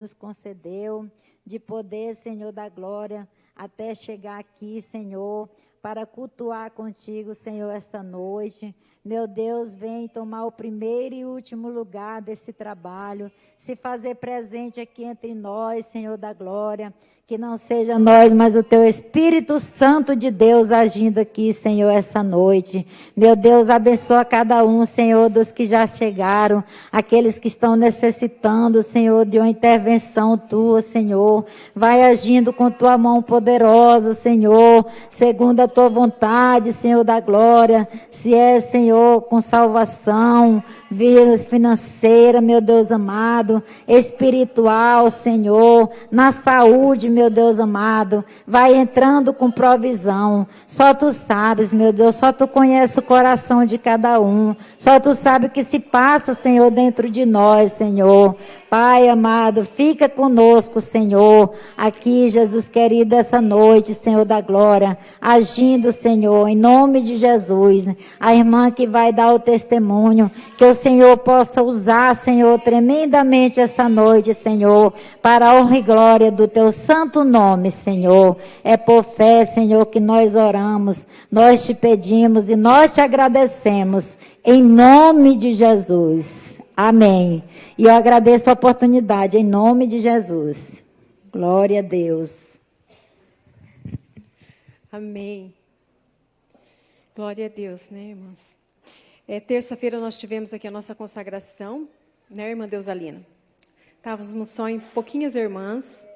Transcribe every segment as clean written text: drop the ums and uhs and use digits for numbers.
nos concedeu de poder, Senhor da glória, até chegar aqui, Senhor, para cultuar contigo, Senhor, esta noite. Meu Deus, vem tomar o primeiro e último lugar desse trabalho, se fazer presente aqui entre nós, Senhor da glória. Que não seja nós, mas o Teu Espírito Santo de Deus agindo aqui, Senhor, essa noite. Meu Deus, abençoa cada um, Senhor, dos que já chegaram, aqueles que estão necessitando, Senhor, de uma intervenção Tua, Senhor. Vai agindo com Tua mão poderosa, Senhor, segundo a Tua vontade, Senhor da glória. Se é, Senhor, com salvação, vida financeira, meu Deus amado, espiritual, Senhor, na saúde, meu Deus amado, vai entrando com provisão. Só Tu sabes, meu Deus, só Tu conheces o coração de cada um. Só Tu sabes o que se passa, Senhor, dentro de nós, Senhor. Pai amado, fica conosco, Senhor, aqui, Jesus querido, essa noite, Senhor da glória, agindo, Senhor, em nome de Jesus. A irmã que vai dar o testemunho, que o Senhor possa usar, Senhor, tremendamente essa noite, Senhor, para a honra e glória do Teu santo nome, Senhor. É por fé, Senhor, que nós oramos, nós te pedimos e nós te agradecemos, em nome de Jesus. Amém. E eu agradeço a oportunidade, em nome de Jesus. Glória a Deus. Amém. Glória a Deus, né, irmãs? Terça-feira nós tivemos aqui a nossa consagração, né, irmã Deusalina? Estávamos só em pouquinhas irmãs,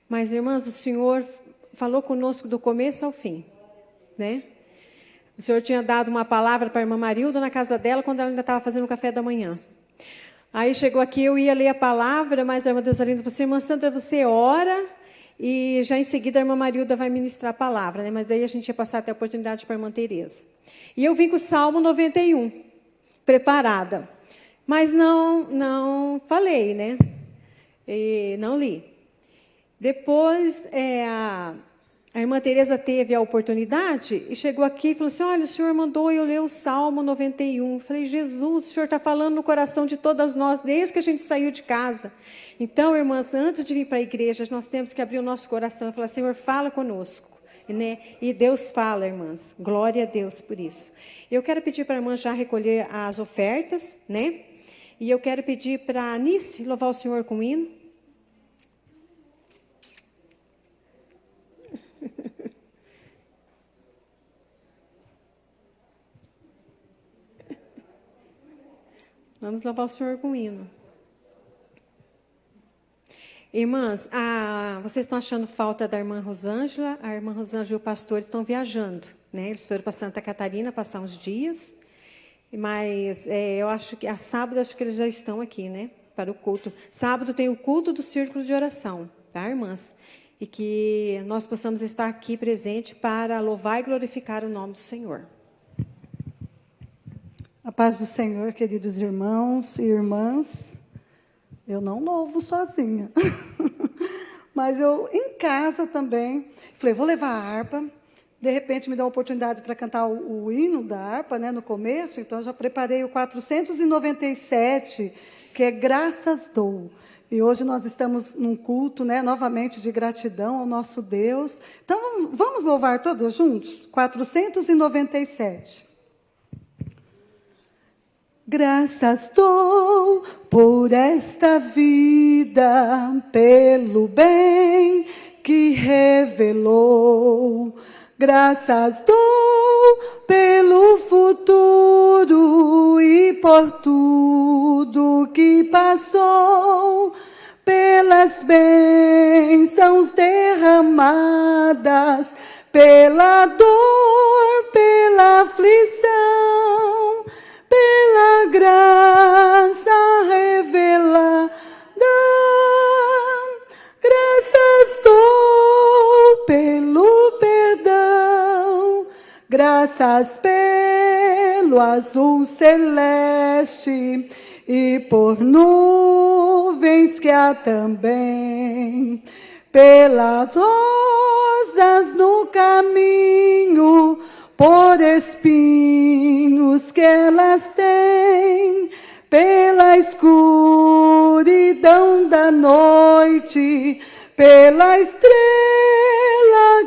mas, irmãs, o Senhor falou conosco do começo ao fim, né? O Senhor tinha dado uma palavra para a irmã Marilda na casa dela, quando ela ainda estava fazendo o café da manhã. Aí chegou aqui, eu ia ler a palavra, mas a irmã Deusalina falou assim, irmã Sandra, você ora, e já em seguida a irmã Marilda vai ministrar a palavra, né? Mas daí a gente ia passar até a oportunidade para a irmã Tereza. E eu vim com o Salmo 91, preparada. Mas não falei, né? E não li. Depois, a irmã Tereza teve a oportunidade e chegou aqui e falou assim, olha, o senhor mandou eu ler o Salmo 91. Eu falei, Jesus, o senhor está falando no coração de todas nós, desde que a gente saiu de casa. Então, irmãs, antes de vir para a igreja, nós temos que abrir o nosso coração e falar, Senhor, fala conosco. Né? E Deus fala, irmãs. Glória a Deus por isso. Eu quero pedir para a irmã já recolher as ofertas, né? E eu quero pedir para a Anice louvar o Senhor com o hino. Vamos louvar o Senhor com o hino. Irmãs, vocês estão achando falta da irmã Rosângela? A irmã Rosângela e o pastor estão viajando, né? Eles foram para Santa Catarina passar uns dias, mas eu acho que a sábado acho que eles já estão aqui, né? Para o culto. Sábado tem o culto do círculo de oração, tá, irmãs? E que nós possamos estar aqui presente para louvar e glorificar o nome do Senhor. A paz do Senhor, queridos irmãos e irmãs. Eu não louvo sozinha, mas eu em casa também, falei, vou levar a harpa, de repente me dá a oportunidade para cantar o hino da harpa, né, no começo, então eu já preparei o 497, que é Graças Dou, e hoje nós estamos num culto, né, novamente de gratidão ao nosso Deus, então vamos louvar todos juntos? 497. Graças dou por esta vida, pelo bem que revelou. Graças dou pelo futuro e por tudo que passou, pelas bênçãos derramadas, pela dor, pela aflição, pela graça revelada, graças dou pelo perdão, graças pelo azul celeste e por nuvens que há também, pelas rosas no caminho, por espinhos que elas têm, pela escuridão da noite, pela estrela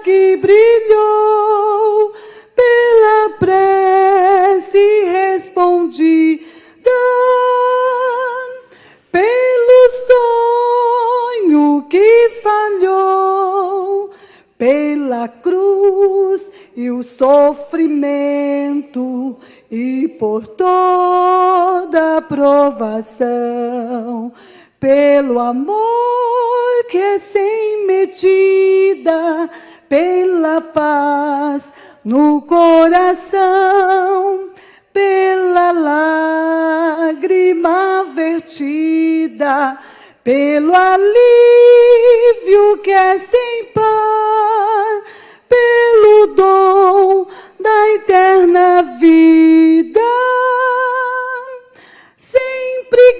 que brilhou, pela prece respondida, pelo sonho que falhou, pela cruz e o sofrimento, e por toda a provação, pelo amor que é sem medida, pela paz no coração, pela lágrima vertida, pelo alívio que é sem par, pelo dom da eterna vida, sempre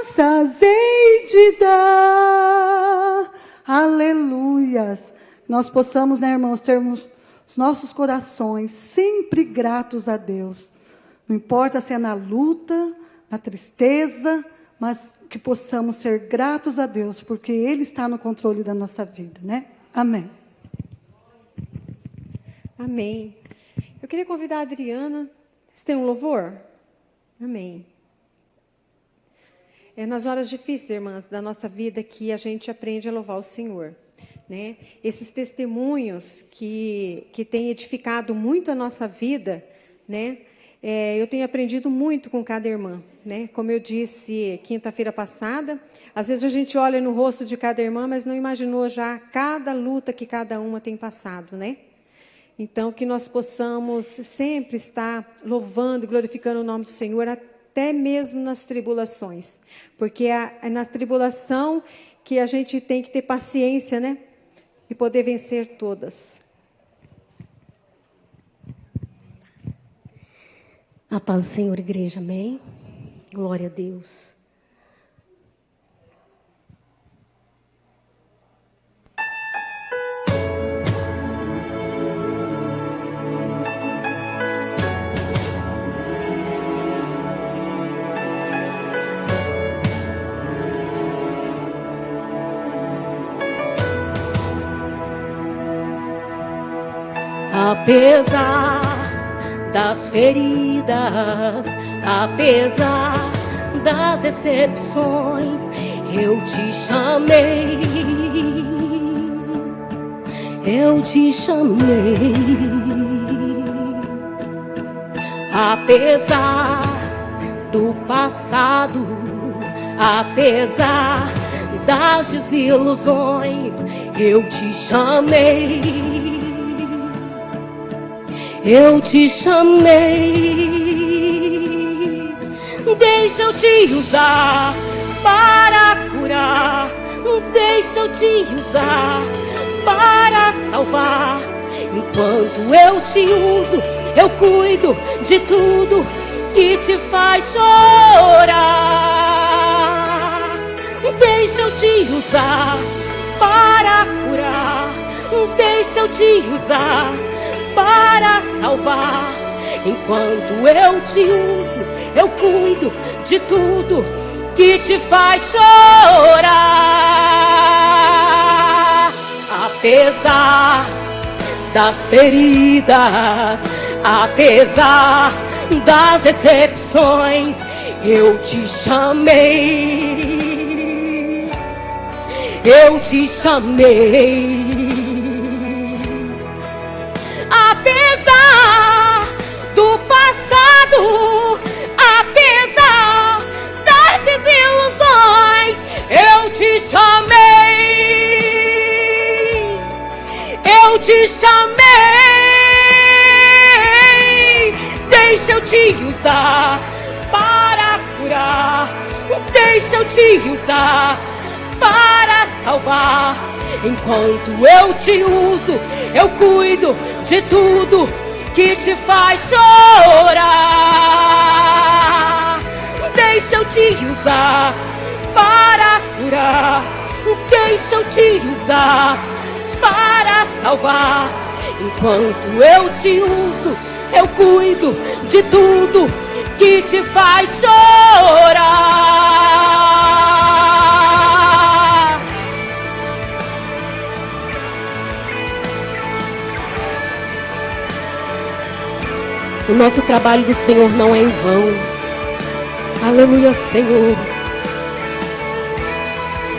graças hei de dar. Aleluias. Nós possamos, né, irmãos, termos os nossos corações sempre gratos a Deus. Não importa se é na luta, na tristeza, mas que possamos ser gratos a Deus, porque Ele está no controle da nossa vida, né? Amém. Amém. Eu queria convidar a Adriana. Você tem um louvor? Amém. É nas horas difíceis, irmãs, da nossa vida que a gente aprende a louvar o Senhor, né? Esses testemunhos que têm edificado muito a nossa vida, né? Eu tenho aprendido muito com cada irmã, né? Como eu disse quinta-feira passada, às vezes a gente olha no rosto de cada irmã, mas não imaginou já cada luta que cada uma tem passado, né? Então, que nós possamos sempre estar louvando e glorificando o nome do Senhor, até mesmo nas tribulações. Porque é na tribulação que a gente tem que ter paciência, né? E poder vencer todas. A paz do Senhor, igreja, amém? Glória a Deus. Apesar das feridas, apesar das decepções, eu te chamei, eu te chamei. Apesar do passado, apesar das desilusões, eu te chamei. Eu te chamei, deixa eu te usar para curar, deixa eu te usar para salvar. Enquanto eu te uso, eu cuido de tudo que te faz chorar. Deixa eu te usar para curar, deixa eu te usar para salvar. Enquanto eu te uso, eu cuido de tudo que te faz chorar. Apesar das feridas, apesar das decepções, eu te chamei, eu te chamei. Apesar do passado, apesar das desilusões, eu te chamei, eu te chamei. Deixa eu te usar para curar, deixa eu te usar para salvar. Enquanto eu te uso, eu cuido de tudo que te faz chorar. Deixa eu te usar para curar, deixa eu te usar para salvar. Enquanto eu te uso, eu cuido de tudo que te faz chorar. O nosso trabalho do Senhor não é em vão. Aleluia, Senhor.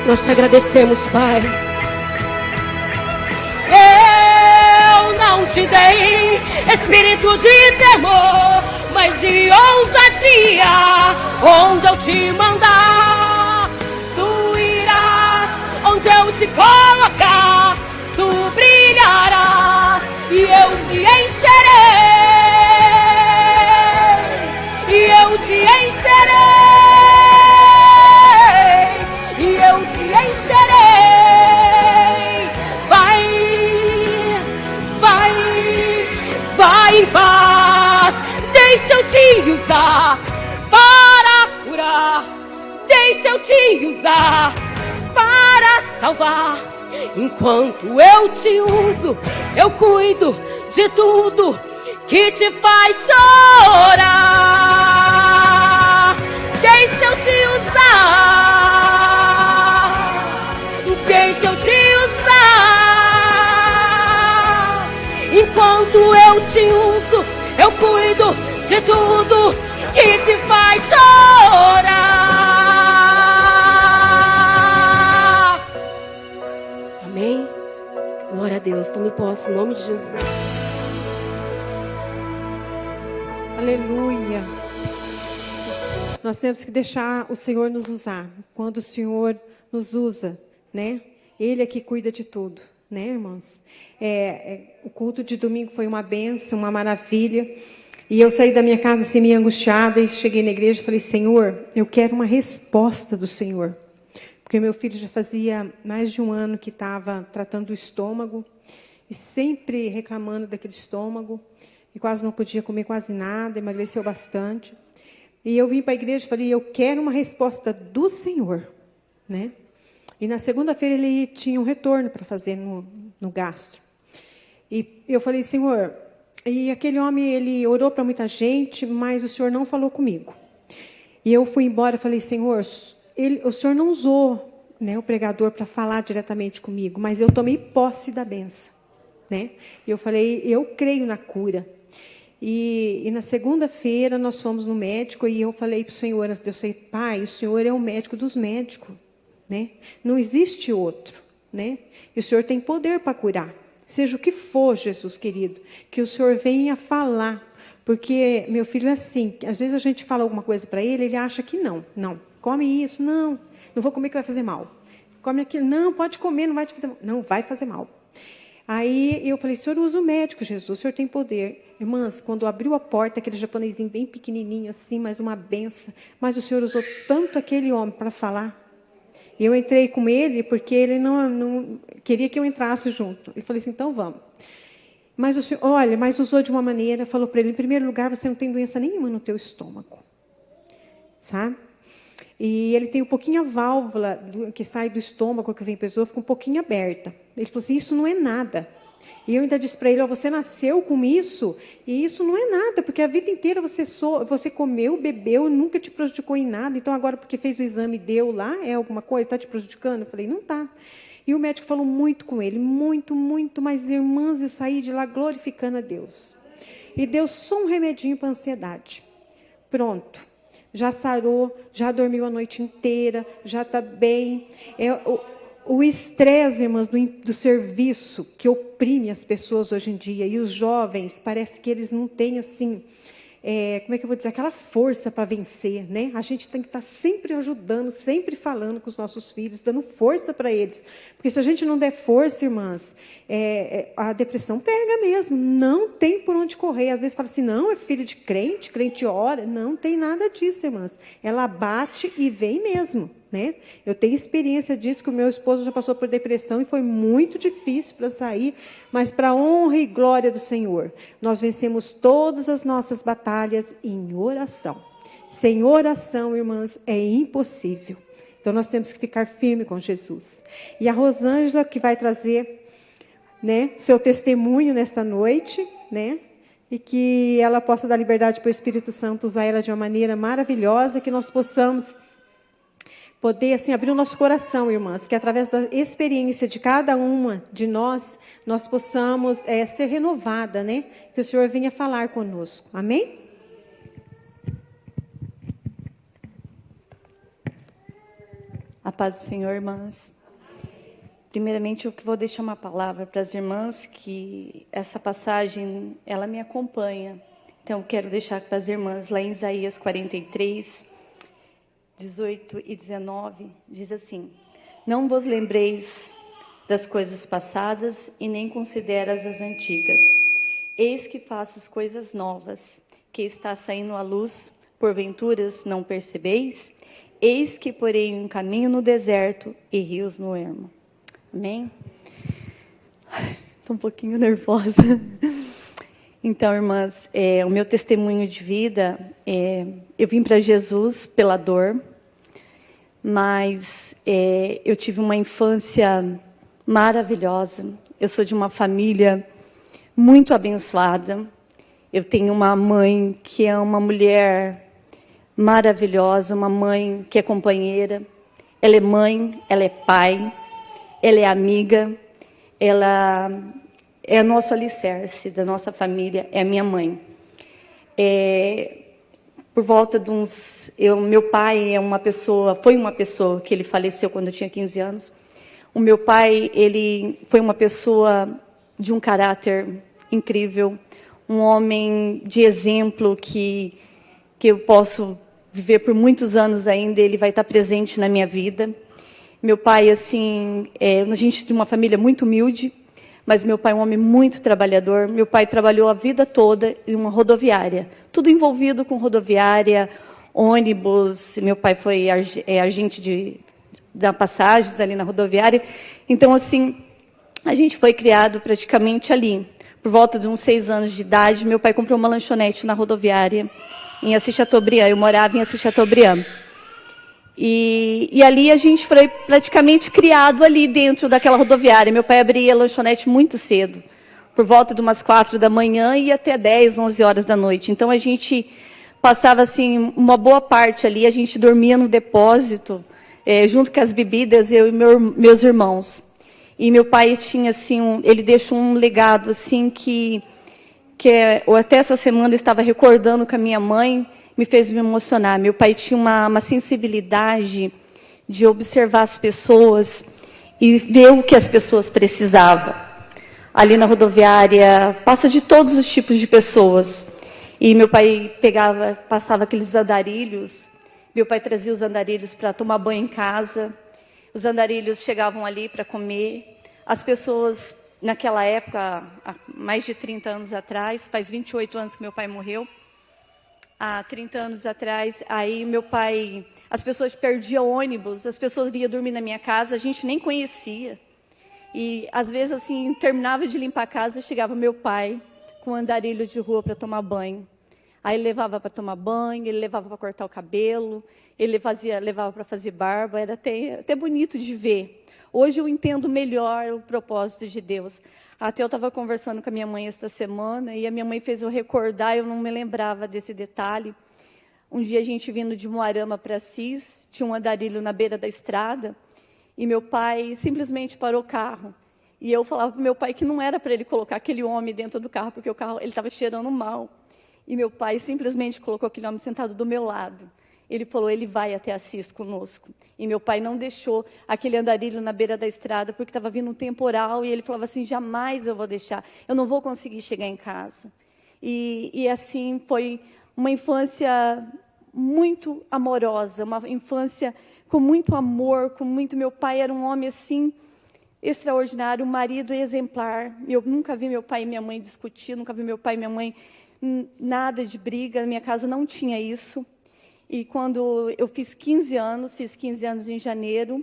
Nós te agradecemos, Pai. Eu não te dei espírito de temor, mas de ousadia. Onde eu te mandar, tu irás. Onde eu te colocar, tu brilharás. E eu te encherei. E eu te encherei. E eu te encherei. Vai, vai, vai em paz. Deixa eu te usar para curar. Deixa eu te usar para salvar. Enquanto eu te uso, eu cuido de tudo que te faz chorar. Deixa eu te usar. Deixa eu te usar. Enquanto eu te uso, eu cuido de tudo que te faz chorar. Amém? Glória a Deus. Tome posse em nome de Jesus. Aleluia. Nós temos que deixar o Senhor nos usar. Quando o Senhor nos usa, né? Ele é que cuida de tudo, né, irmãos? O culto de domingo foi uma bênção, uma maravilha. E eu saí da minha casa assim, meio angustiada, e cheguei na igreja e falei, Senhor, eu quero uma resposta do Senhor. Porque meu filho já fazia mais de um ano que estava tratando do estômago, e sempre reclamando daquele estômago, e quase não podia comer quase nada, emagreceu bastante. E eu vim para a igreja e falei, eu quero uma resposta do Senhor, né? E na segunda-feira ele tinha um retorno para fazer no gastro. E eu falei, Senhor, e aquele homem, ele orou para muita gente, mas o Senhor não falou comigo. E eu fui embora e falei, Senhor, o Senhor não usou, né, o pregador para falar diretamente comigo, mas eu tomei posse da bênção, né? E eu falei, eu creio na cura. E na segunda-feira nós fomos no médico e eu falei para o Senhor, antes de eu ser pai, o Senhor é o médico dos médicos, né? Não existe outro, né? E o Senhor tem poder para curar. Seja o que for, Jesus querido, que o Senhor venha falar. Porque meu filho é assim, às vezes a gente fala alguma coisa para ele, ele acha que não, come isso, não vou comer que vai fazer mal. Come aquilo, não, pode comer, não vai te fazer mal. Não, vai fazer mal. Aí eu falei, Senhor, usa o médico, Jesus, o Senhor tem poder. Irmãs, quando abriu a porta, aquele japonesinho bem pequenininho assim, mas uma benção, mas o Senhor usou tanto aquele homem para falar. E eu entrei com ele, porque ele não queria que eu entrasse junto. E falei assim, então vamos. Mas o Senhor, olha, mas usou de uma maneira, falou para ele, em primeiro lugar, você não tem doença nenhuma no teu estômago. Sabe? E ele tem um pouquinho a válvula que sai do estômago, que vem para o esôfago, um pouquinho aberta. Ele falou assim, isso não é nada. E eu ainda disse para ele, você nasceu com isso, e isso não é nada, porque a vida inteira você comeu, bebeu, nunca te prejudicou em nada, então agora porque fez o exame e deu lá, é alguma coisa, está te prejudicando? Eu falei, não está. E o médico falou muito com ele, muito, muito, mas irmãs, eu saí de lá glorificando a Deus. E deu só um remedinho para a ansiedade. Pronto. Já sarou, já dormiu a noite inteira, já está bem. O estresse, irmãs, do serviço que oprime as pessoas hoje em dia, e os jovens, parece que eles não têm, assim, como é que eu vou dizer, aquela força para vencer, né? A gente tem que estar sempre ajudando, sempre falando com os nossos filhos, dando força para eles. Porque se a gente não der força, irmãs, a depressão pega mesmo, não tem por onde correr. Às vezes fala assim, não, é filho de crente, crente ora. Não tem nada disso, irmãs. Ela bate e vem mesmo. Né? Eu tenho experiência disso, que o meu esposo já passou por depressão e foi muito difícil para sair, mas para a honra e glória do Senhor, nós vencemos todas as nossas batalhas em oração. Sem oração, irmãs, é impossível. Então, nós temos que ficar firme com Jesus. E a Rosângela, que vai trazer, né, seu testemunho nesta noite, né? e que ela possa dar liberdade para o Espírito Santo usar ela de uma maneira maravilhosa, que nós possamos poder assim abrir o nosso coração, irmãs, que através da experiência de cada uma de nós possamos ser renovada, né? Que o Senhor venha falar conosco. Amém? A paz do Senhor, irmãs. Primeiramente, eu vou deixar uma palavra para as irmãs, que essa passagem, ela me acompanha. Então, eu quero deixar para as irmãs, lá em Isaías 43, 18 e 19, diz assim: não vos lembreis das coisas passadas e nem consideras as antigas. Eis que faço as coisas novas, que está saindo à luz, porventuras não percebeis? Eis que porei um caminho no deserto e rios no ermo. Amém? Estou um pouquinho nervosa. Então, irmãs, o meu testemunho de vida, eu vim para Jesus pela dor, mas eu tive uma infância maravilhosa. Eu sou de uma família muito abençoada. Eu tenho uma mãe que é uma mulher maravilhosa, uma mãe que é companheira. Ela é mãe, ela é pai, ela é amiga, ela é nosso alicerce da nossa família, é a minha mãe. Por volta de uns... meu pai foi uma pessoa que ele faleceu quando eu tinha 15 anos. O meu pai, ele foi uma pessoa de um caráter incrível, um homem de exemplo que eu posso viver por muitos anos ainda, ele vai estar presente na minha vida. Meu pai, assim, a gente de uma família muito humilde, mas meu pai é um homem muito trabalhador. Meu pai trabalhou a vida toda em uma rodoviária, tudo envolvido com rodoviária, ônibus. Meu pai foi agente da passagens ali na rodoviária. Então, assim, a gente foi criado praticamente ali. Por volta de uns 6 anos de idade, meu pai comprou uma lanchonete na rodoviária, em Assis Chateaubriand. Eu morava em Assis Chateaubriand. E ali a gente foi praticamente criado ali dentro daquela rodoviária. Meu pai abria a lanchonete muito cedo, por volta de umas 4 da manhã e até 10, 11 horas da noite. Então, a gente passava assim uma boa parte ali, a gente dormia no depósito, junto com as bebidas, eu e meus irmãos. E meu pai tinha assim, ele deixou um legado assim que até essa semana eu estava recordando com a minha mãe, me fez me emocionar. Meu pai tinha uma sensibilidade de observar as pessoas e ver o que as pessoas precisavam. Ali na rodoviária, passa de todos os tipos de pessoas. E meu pai passava aqueles andarilhos. Meu pai trazia os andarilhos para tomar banho em casa. Os andarilhos chegavam ali para comer. As pessoas, naquela época, há mais de 30 anos atrás, faz 28 anos que meu pai morreu, há 30 anos atrás, aí meu pai, as pessoas perdiam ônibus, as pessoas vinham dormir na minha casa, a gente nem conhecia. E, às vezes, assim, terminava de limpar a casa, chegava meu pai com um andarilho de rua para tomar banho. Aí ele levava para tomar banho, ele levava para cortar o cabelo, ele levava para fazer barba, era até bonito de ver. Hoje eu entendo melhor o propósito de Deus. Até eu estava conversando com a minha mãe esta semana, e a minha mãe fez eu recordar, eu não me lembrava desse detalhe. Um dia a gente vindo de Moarama para Assis, tinha um andarilho na beira da estrada, e meu pai simplesmente parou o carro. E eu falava para o meu pai que não era para ele colocar aquele homem dentro do carro, porque o carro ele estava cheirando mal. E meu pai simplesmente colocou aquele homem sentado do meu lado. Ele falou, ele vai até Assis conosco. E meu pai não deixou aquele andarilho na beira da estrada, porque estava vindo um temporal, e ele falava assim, jamais eu vou deixar, eu não vou conseguir chegar em casa. E assim, foi uma infância muito amorosa, uma infância com muito amor, com muito... Meu pai era um homem, assim, extraordinário, um marido exemplar. Eu nunca vi meu pai e minha mãe discutir, nunca vi meu pai e minha mãe... Nada de briga, na minha casa não tinha isso. E quando eu fiz 15 anos em janeiro,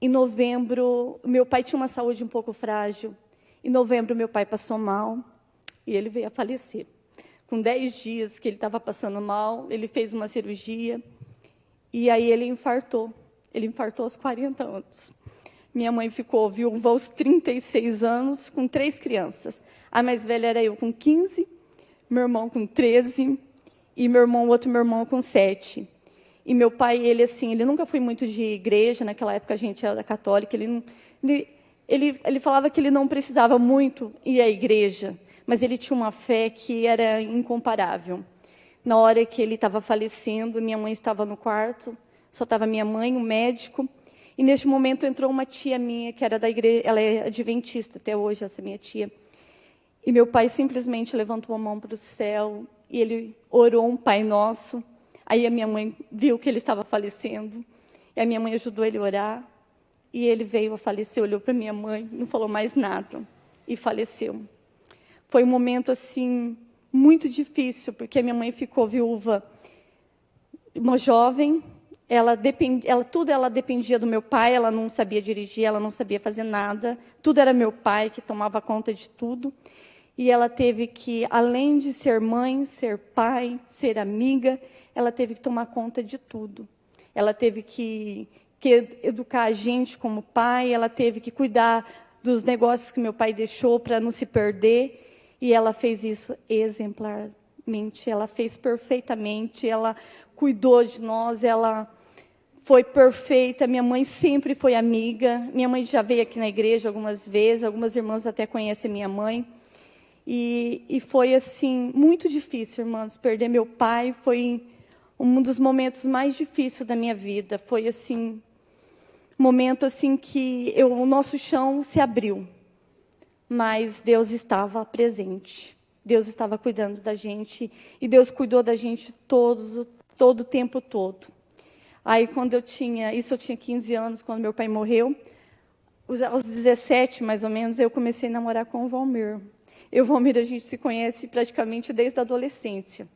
em novembro, meu pai tinha uma saúde um pouco frágil. Em novembro, meu pai passou mal e ele veio a falecer. Com 10 dias que ele estava passando mal, ele fez uma cirurgia e aí ele infartou. Ele infartou aos 40 anos. Minha mãe ficou viúva aos 36 anos, com 3 crianças. A mais velha era eu, com 15. meu irmão com 13 e outro meu irmão com 7. E meu pai, ele assim, ele nunca foi muito de igreja, naquela época a gente era católica, ele falava que ele não precisava muito ir à igreja, mas ele tinha uma fé que era incomparável. Na hora que ele estava falecendo, minha mãe estava no quarto, só estava minha mãe, o médico, e neste momento entrou uma tia minha, que era da igreja, ela é adventista até hoje, essa minha tia. E meu pai simplesmente levantou a mão para o céu, e ele orou um Pai Nosso. Aí a minha mãe viu que ele estava falecendo, e a minha mãe ajudou ele a orar, e ele veio a falecer, olhou para minha mãe, não falou mais nada, e faleceu. Foi um momento, assim, muito difícil, porque a minha mãe ficou viúva, uma jovem, tudo ela dependia do meu pai, ela não sabia dirigir, ela não sabia fazer nada, tudo era meu pai que tomava conta de tudo, e ela teve que, além de ser mãe, ser pai, ser amiga, ela teve que tomar conta de tudo. Ela teve que educar a gente como pai, ela teve que cuidar dos negócios que meu pai deixou para não se perder, e ela fez isso exemplarmente, ela fez perfeitamente, ela cuidou de nós, ela foi perfeita. Minha mãe sempre foi amiga, minha mãe já veio aqui na igreja algumas vezes, algumas irmãs até conhecem minha mãe, e foi assim, muito difícil, irmãs, perder meu pai, foi um dos momentos mais difíceis da minha vida, foi assim, momento assim que o nosso chão se abriu, mas Deus estava presente, Deus estava cuidando da gente, e Deus cuidou da gente todo o tempo todo. Aí, quando eu tinha 15 anos, quando meu pai morreu, aos 17, mais ou menos, eu comecei a namorar com o Valmir. Eu e o Valmir, a gente se conhece praticamente desde a adolescência.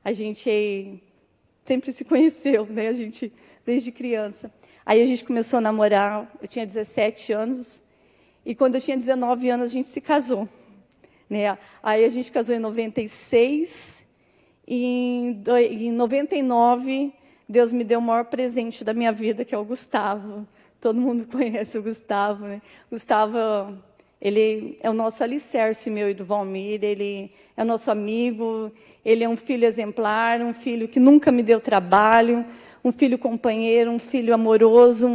A gente sempre se conheceu, né? A gente, desde criança. Aí a gente começou a namorar, eu tinha 17 anos, e quando eu tinha 19 anos, a gente se casou. Né? Aí a gente casou em 96, e em 99, Deus me deu o maior presente da minha vida, que é o Gustavo. Todo mundo conhece o Gustavo, né? Gustavo, ele é o nosso alicerce, meu e do Valmir, ele é o nosso amigo, ele é um filho exemplar, um filho que nunca me deu trabalho, um filho companheiro, um filho amoroso.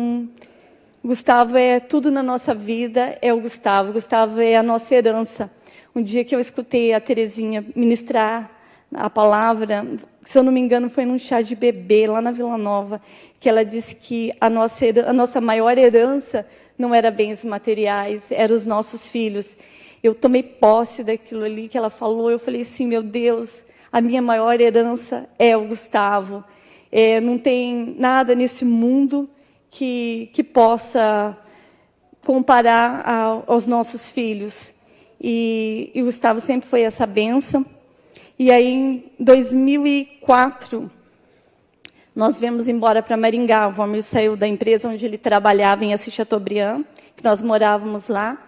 Gustavo é tudo na nossa vida, é o Gustavo. Gustavo é a nossa herança. Um dia que eu escutei a Terezinha ministrar a palavra, se eu não me engano, foi num chá de bebê, lá na Vila Nova, que ela disse que a nossa maior herança não era bens materiais, eram os nossos filhos. Eu tomei posse daquilo ali que ela falou, eu falei assim, meu Deus, a minha maior herança é o Gustavo. Não tem nada nesse mundo que possa comparar aos nossos filhos. E o Gustavo sempre foi essa bênção. E aí, em 2004, nós viemos embora para Maringá. O Valmir saiu da empresa onde ele trabalhava, em Assis Chateaubriand, que nós morávamos lá.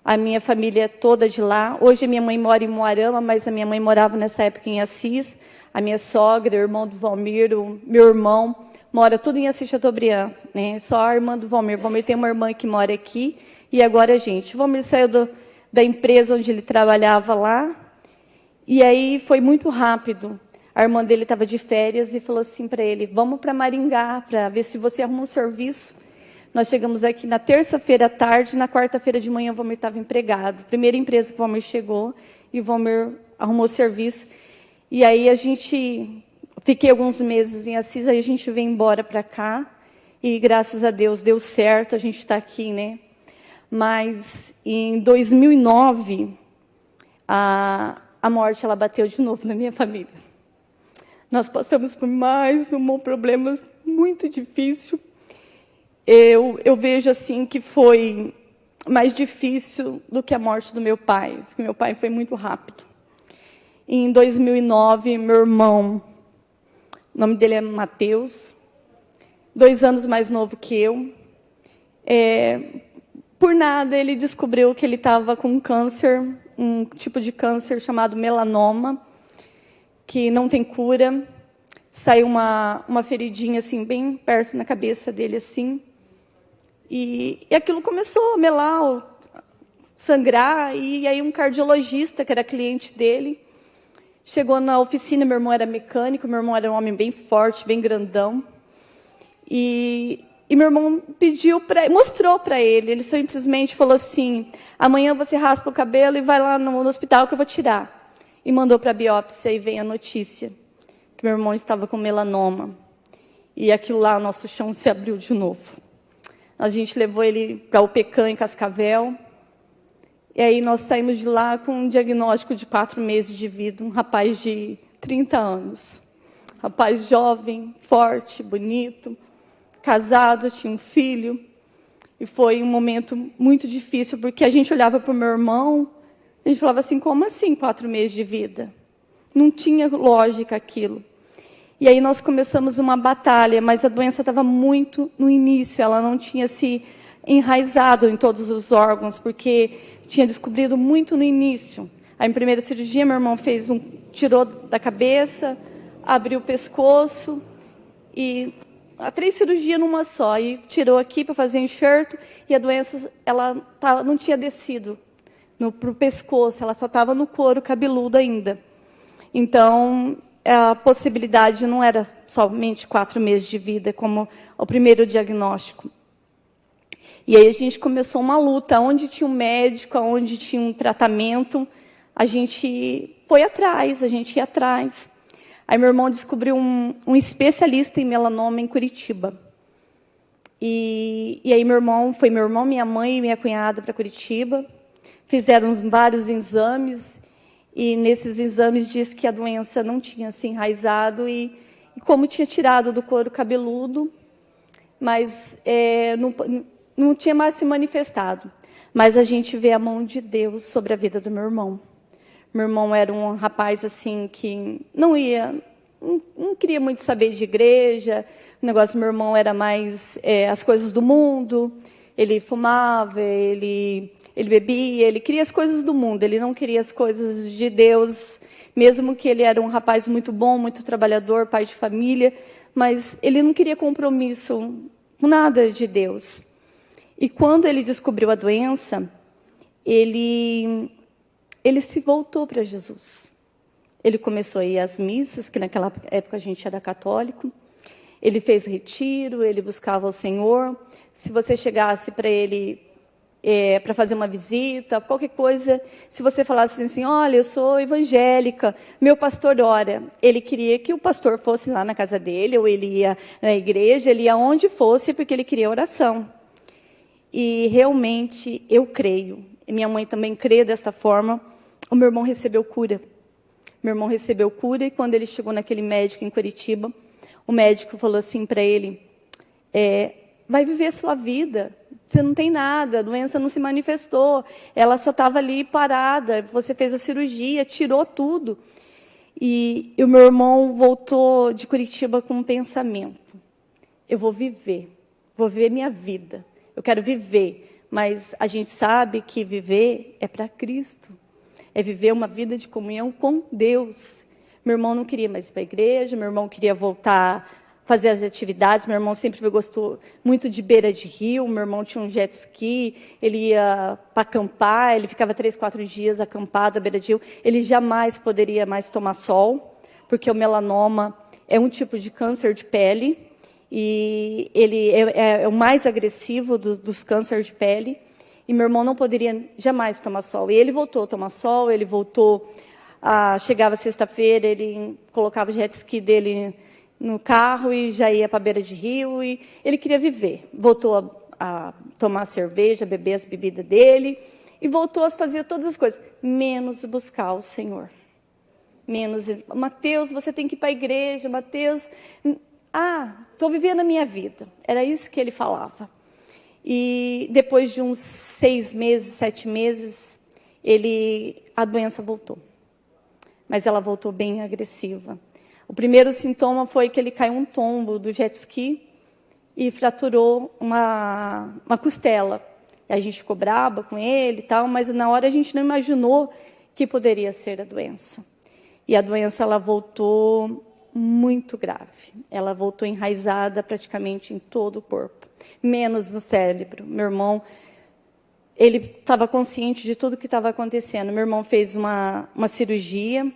A minha família é toda de lá. Hoje a minha mãe mora em Moarama, mas a minha mãe morava nessa época em Assis. A minha sogra, o irmão do Valmir, o meu irmão, mora tudo em Assis Chateaubriand, né? Só a irmã do Valmir. O Valmir tem uma irmã que mora aqui, e agora a gente. O Valmir saiu da empresa onde ele trabalhava lá, e aí foi muito rápido. A irmã dele estava de férias e falou assim para ele, vamos para Maringá, para ver se você arruma um serviço. Nós chegamos aqui na terça-feira à tarde, na quarta-feira de manhã o Valmir estava empregado. Primeira empresa que o Valmir chegou, e o Valmir arrumou serviço. E aí fiquei alguns meses em Assis, aí a gente veio embora para cá, e graças a Deus deu certo, a gente está aqui, né? Mas em 2009, a morte ela bateu de novo na minha família. Nós passamos por mais um problema muito difícil. Eu vejo assim que foi mais difícil do que a morte do meu pai, porque meu pai foi muito rápido. Em 2009, meu irmão, o nome dele é Mateus, 2 anos mais novo que eu, por nada ele descobriu que ele estava com câncer, um tipo de câncer chamado melanoma, que não tem cura. Saiu uma feridinha assim, bem perto na cabeça dele, assim. E aquilo começou a melar, sangrar, e aí um cardiologista, que era cliente dele, Chegou na oficina, meu irmão era mecânico, meu irmão era um homem bem forte, bem grandão. E meu irmão mostrou para ele. Ele simplesmente falou assim: amanhã você raspa o cabelo e vai lá no hospital que eu vou tirar. E mandou para a biópsia e veio a notícia que meu irmão estava com melanoma. E aquilo lá, o nosso chão se abriu de novo. A gente levou ele para o PECAM em Cascavel. E aí nós saímos de lá com um diagnóstico de 4 meses de vida. Um rapaz de 30 anos. Rapaz jovem, forte, bonito, casado, tinha um filho. E foi um momento muito difícil, porque a gente olhava para o meu irmão, a gente falava assim: como assim 4 meses de vida? Não tinha lógica aquilo. E aí nós começamos uma batalha, mas a doença estava muito no início, ela não tinha se enraizado em todos os órgãos, porque tinha descobrido muito no início. Aí, em primeira cirurgia, meu irmão tirou da cabeça, abriu o pescoço, e 3 cirurgias numa só, e tirou aqui para fazer enxerto, e a doença não tinha descido para o pescoço, ela só estava no couro cabeludo ainda. Então, a possibilidade não era somente 4 meses de vida, como o primeiro diagnóstico. E aí a gente começou uma luta, onde tinha um médico, onde tinha um tratamento, a gente foi atrás, a gente ia atrás. Aí meu irmão descobriu um especialista em melanoma em Curitiba. E aí meu irmão, minha mãe e minha cunhada para Curitiba, fizeram vários exames, e nesses exames diz que a doença não tinha se enraizado, e como tinha tirado do couro cabeludo, mas não tinha mais se manifestado. Mas a gente vê a mão de Deus sobre a vida do meu irmão. Meu irmão era um rapaz assim que não queria muito saber de igreja. O negócio do meu irmão era mais as coisas do mundo. Ele fumava, ele bebia, ele queria as coisas do mundo. Ele não queria as coisas de Deus, mesmo que ele era um rapaz muito bom, muito trabalhador, pai de família, mas ele não queria compromisso com nada de Deus. E quando ele descobriu a doença, ele se voltou para Jesus. Ele começou a ir às missas, que naquela época a gente era católico. Ele fez retiro, ele buscava o Senhor. Se você chegasse para ele para fazer uma visita, qualquer coisa, se você falasse assim: olha, eu sou evangélica, meu pastor ora. Ele queria que o pastor fosse lá na casa dele, ou ele ia na igreja, ele ia onde fosse, porque ele queria oração. E realmente eu creio, e minha mãe também crê desta forma. O meu irmão recebeu cura. Meu irmão recebeu cura, e quando ele chegou naquele médico em Curitiba, o médico falou assim para ele: vai viver a sua vida, você não tem nada, a doença não se manifestou, ela só estava ali parada, você fez a cirurgia, tirou tudo. E o meu irmão voltou de Curitiba com um pensamento: eu vou viver minha vida. Eu quero viver, mas a gente sabe que viver é para Cristo. É viver uma vida de comunhão com Deus. Meu irmão não queria mais ir para a igreja, meu irmão queria voltar a fazer as atividades. Meu irmão sempre gostou muito de beira de rio, meu irmão tinha um jet ski, ele ia para acampar, ele ficava 3, 4 dias acampado à beira de rio. Ele jamais poderia mais tomar sol, porque o melanoma é um tipo de câncer de pele, e ele é o mais agressivo dos cânceres de pele, e meu irmão não poderia jamais tomar sol. E ele voltou a tomar sol, ele voltou, chegava sexta-feira, ele colocava o jet ski dele no carro e já ia para a beira de rio, e ele queria viver. Voltou a tomar cerveja, beber as bebidas dele, e voltou a fazer todas as coisas, menos buscar o Senhor. Menos, Mateus, você tem que ir para a igreja, Mateus... estou vivendo a minha vida. Era isso que ele falava. E depois de uns 6 meses, 7 meses, a doença voltou. Mas ela voltou bem agressiva. O primeiro sintoma foi que ele caiu um tombo do jet ski e fraturou uma costela. A gente ficou braba com ele e tal, mas na hora a gente não imaginou que poderia ser a doença. E a doença ela voltou muito grave. Ela voltou enraizada praticamente em todo o corpo, menos no cérebro. Meu irmão, ele estava consciente de tudo que estava acontecendo. Meu irmão fez uma cirurgia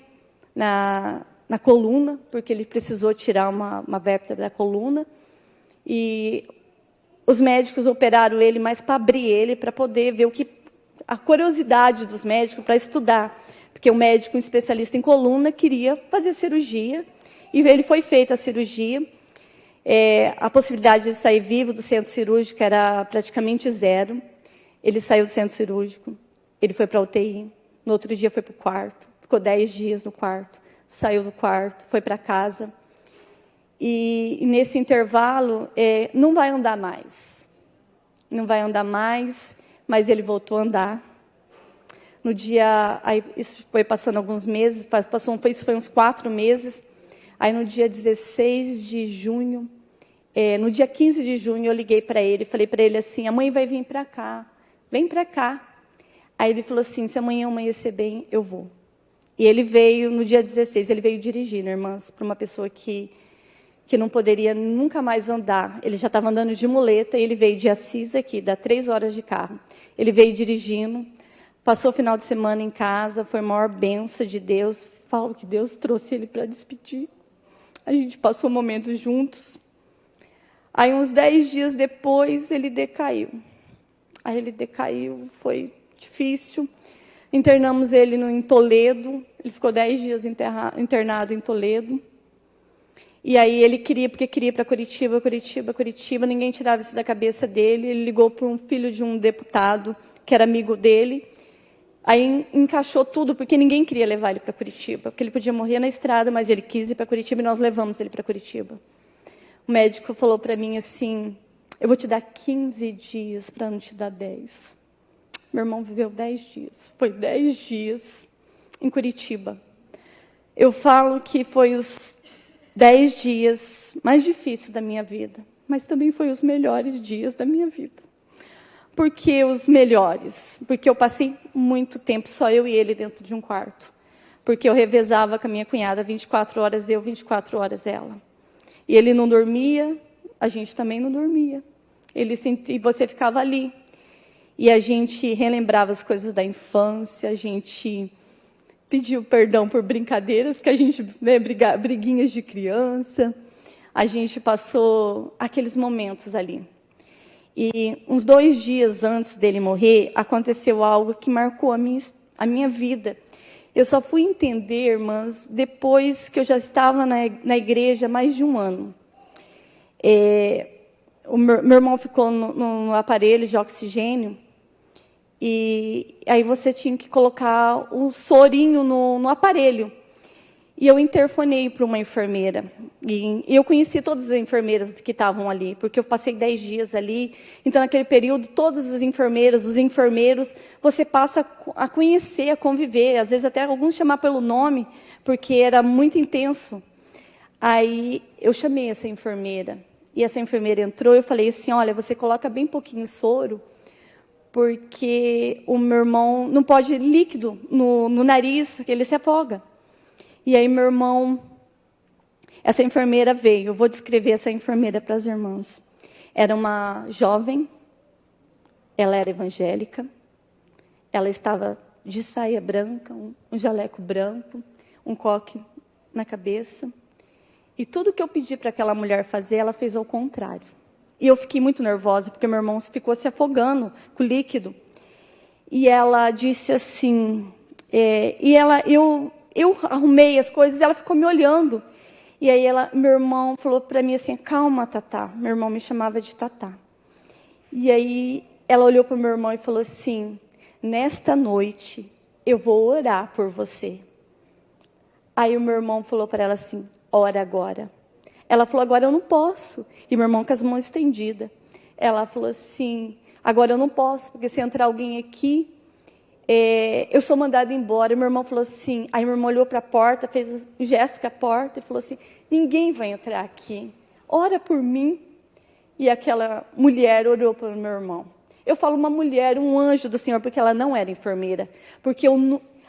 na coluna, porque ele precisou tirar uma vértebra da coluna. E os médicos operaram ele mais para abrir ele, para poder ver a curiosidade dos médicos para estudar. Porque o médico, um especialista em coluna, queria fazer cirurgia. E ele foi feita a cirurgia. A possibilidade de sair vivo do centro cirúrgico era praticamente zero. Ele saiu do centro cirúrgico, ele foi para a UTI, no outro dia foi para o quarto, ficou 10 dias no quarto, saiu do quarto, foi para casa. E nesse intervalo, não vai andar mais. Não vai andar mais, mas ele voltou a andar. No dia, aí isso foi passando alguns meses, isso foi uns 4 meses. Aí no dia 16 de junho, no dia 15 de junho, eu liguei para ele, falei para ele assim, a mãe vai vir para cá, vem para cá. Aí ele falou assim, se amanhã eu amanhecer bem, eu vou. E ele veio, no dia 16, ele veio dirigindo, irmãs, para uma pessoa que não poderia nunca mais andar. Ele já estava andando de muleta, e ele veio de Assis aqui, dá 3 horas de carro. Ele veio dirigindo, passou o final de semana em casa, foi a maior bênção de Deus. Falo que Deus trouxe ele para despedir. A gente passou momentos juntos. Aí, uns 10 dias depois, ele decaiu. Aí ele decaiu, foi difícil. Internamos ele em Toledo. Ele ficou 10 dias internado em Toledo. E aí ele queria ir para Curitiba. Ninguém tirava isso da cabeça dele. Ele ligou para um filho de um deputado, que era amigo dele. Aí encaixou tudo, porque ninguém queria levar ele para Curitiba. Porque ele podia morrer na estrada, mas ele quis ir para Curitiba e nós levamos ele para Curitiba. O médico falou para mim assim, eu vou te dar 15 dias para não te dar 10. Meu irmão viveu 10 dias. Foi 10 dias em Curitiba. Eu falo que foi os 10 dias mais difíceis da minha vida, mas também foi os melhores dias da minha vida. Por que os melhores? Porque eu passei muito tempo, só eu e ele, dentro de um quarto. Porque eu revezava com a minha cunhada 24 horas eu, 24 horas ela. E ele não dormia, a gente também não dormia. E você ficava ali. E a gente relembrava as coisas da infância, a gente pediu perdão por brincadeiras, que a gente, briguinhas de criança. A gente passou aqueles momentos ali. E uns 2 dias antes dele morrer, aconteceu algo que marcou a minha vida. Eu só fui entender, irmãs, depois que eu já estava na igreja há mais de 1 ano. O meu irmão ficou no aparelho de oxigênio, e aí você tinha que colocar o sorinho no aparelho. E eu interfonei para uma enfermeira. E eu conheci todas as enfermeiras que estavam ali, porque eu passei 10 dias ali. Então, naquele período, todas as enfermeiras, os enfermeiros, você passa a conhecer, a conviver. Às vezes, até alguns chamar pelo nome, porque era muito intenso. Aí, eu chamei essa enfermeira. E essa enfermeira entrou e eu falei assim, olha, você coloca bem pouquinho soro, porque o meu irmão não pode líquido no nariz, ele se afoga. E aí, meu irmão, essa enfermeira veio. Eu vou descrever essa enfermeira para as irmãs. Era uma jovem, ela era evangélica, ela estava de saia branca, um jaleco branco, um coque na cabeça. E tudo que eu pedi para aquela mulher fazer, ela fez ao contrário. E eu fiquei muito nervosa, porque meu irmão ficou se afogando com o líquido. E ela disse assim, eu arrumei as coisas, ela ficou me olhando. E aí meu irmão falou para mim assim, calma, Tatá. Meu irmão me chamava de Tatá. E aí ela olhou para o meu irmão e falou assim, nesta noite eu vou orar por você. Aí o meu irmão falou para ela assim, ora agora. Ela falou, agora eu não posso. E meu irmão com as mãos estendidas. Ela falou assim, agora eu não posso, porque se entrar alguém aqui, eu sou mandada embora. E meu irmão falou assim, aí meu irmão olhou para a porta, fez o gesto com a porta e falou assim, ninguém vai entrar aqui, ora por mim. E aquela mulher orou para o meu irmão. Eu falo uma mulher, um anjo do Senhor, porque ela não era enfermeira. Porque